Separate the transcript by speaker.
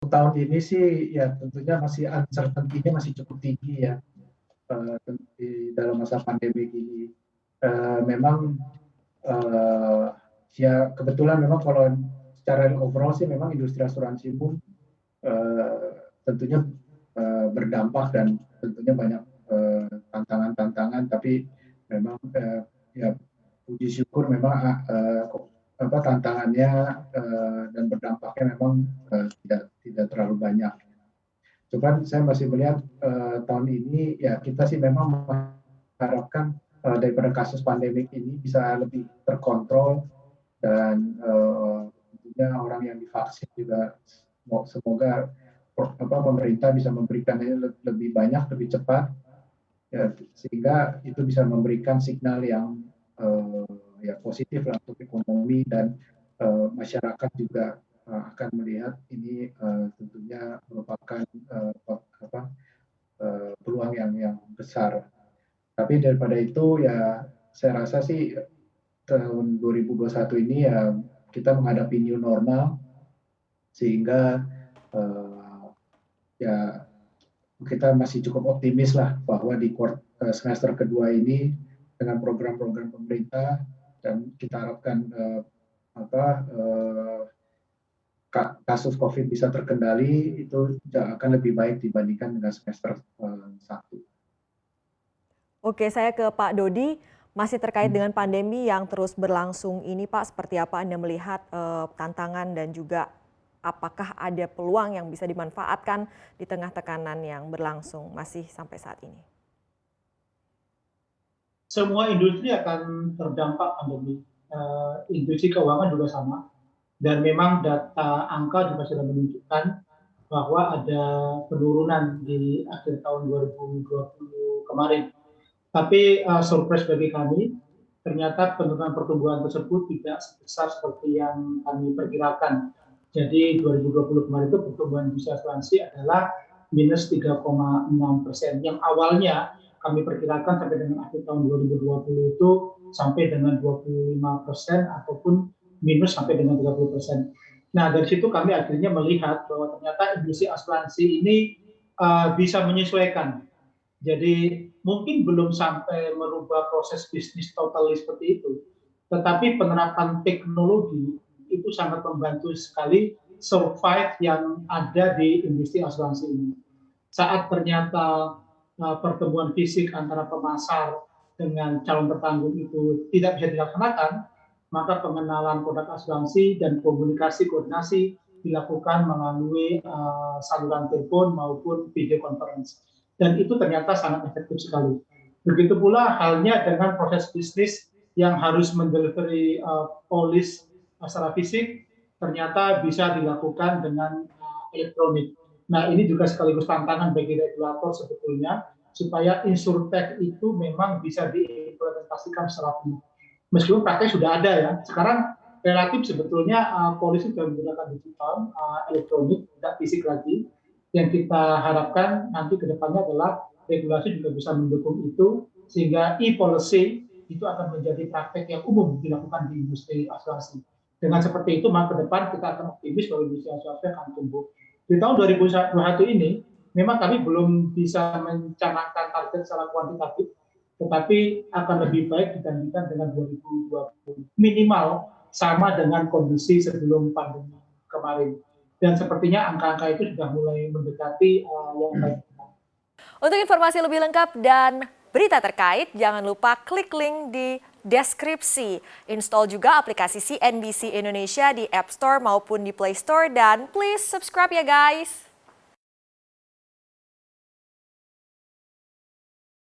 Speaker 1: tahun ini sih ya tentunya masih uncertainty-nya masih cukup tinggi ya di dalam masa pandemi ini. Memang ya kebetulan memang kalau secara overall sih memang industri asuransi pun tentunya berdampak dan tentunya banyak tantangan-tantangan, tapi memang ya puji syukur memang tantangannya dan berdampaknya memang tidak terlalu banyak. Cuman saya masih melihat tahun ini ya kita sih memang mengharapkan daripada kasus pandemik ini bisa lebih terkontrol dan tentunya orang yang divaksin juga semoga pemerintah bisa memberikannya lebih banyak, lebih cepat, ya, sehingga itu bisa memberikan signal yang ya positif lah untuk ekonomi dan masyarakat juga akan melihat ini tentunya merupakan peluang yang besar. Tapi daripada itu ya saya rasa sih tahun 2021 ini ya kita menghadapi new normal sehingga ya kita masih cukup optimis lah bahwa di semester kedua ini dengan program-program pemerintah dan kita harapkan kasus COVID bisa terkendali itu akan lebih baik dibandingkan dengan semester 1.
Speaker 2: Oke, saya ke Pak Dodi, masih terkait dengan pandemi yang terus berlangsung ini Pak, seperti apa Anda melihat tantangan dan juga apakah ada peluang yang bisa dimanfaatkan di tengah tekanan yang berlangsung masih sampai saat ini?
Speaker 3: Semua industri akan terdampak pandemi. Industri keuangan juga sama. Dan memang data angka juga sudah menunjukkan bahwa ada penurunan di akhir tahun 2020 kemarin. Tapi surprise bagi kami, ternyata penurunan pertumbuhan tersebut tidak sebesar seperti yang kami perkirakan. Jadi 2020 kemarin itu pertumbuhan industri asuransi adalah minus 3,6%. Yang awalnya kami perkirakan sampai dengan akhir tahun 2020 itu sampai dengan 25% ataupun minus sampai dengan 30%. Nah, dari situ kami akhirnya melihat bahwa ternyata industri asuransi ini bisa menyesuaikan. Jadi mungkin belum sampai merubah proses bisnis totally seperti itu, tetapi penerapan teknologi itu sangat membantu sekali survive yang ada di industri asuransi ini. Saat ternyata pertemuan fisik antara pemasar dengan calon tertanggung itu tidak bisa dilaksanakan, maka pengenalan produk asuransi dan komunikasi koordinasi dilakukan melalui saluran telepon maupun video conference. Dan itu ternyata sangat efektif sekali. Begitu pula halnya dengan proses bisnis yang harus mendelivery polis secara fisik, ternyata bisa dilakukan dengan elektronik. Nah, ini juga sekaligus tantangan bagi regulator sebetulnya, supaya insurtech itu memang bisa diimplementasikan secara penuh. Meskipun praktek sudah ada ya, sekarang relatif sebetulnya polisi sudah menggunakan digital, elektronik, tidak fisik lagi. Yang kita harapkan nanti ke depannya adalah regulasi juga bisa mendukung itu, sehingga e-policy itu akan menjadi praktek yang umum dilakukan di industri asuransi. Dengan seperti itu, maka ke depan kita akan optimis bahwa industri asuransi akan tumbuh. Di tahun 2021 ini, memang kami belum bisa mencanangkan target secara kuantitatif, tetapi akan lebih baik dibandingkan dengan 2020. Minimal sama dengan kondisi sebelum pandemi kemarin. Dan sepertinya angka-angka itu sudah mulai mendekati yang baik.
Speaker 2: Untuk informasi lebih lengkap dan berita terkait, jangan lupa klik link di deskripsi. Install juga aplikasi CNBC Indonesia di App Store maupun di Play Store dan please subscribe ya guys.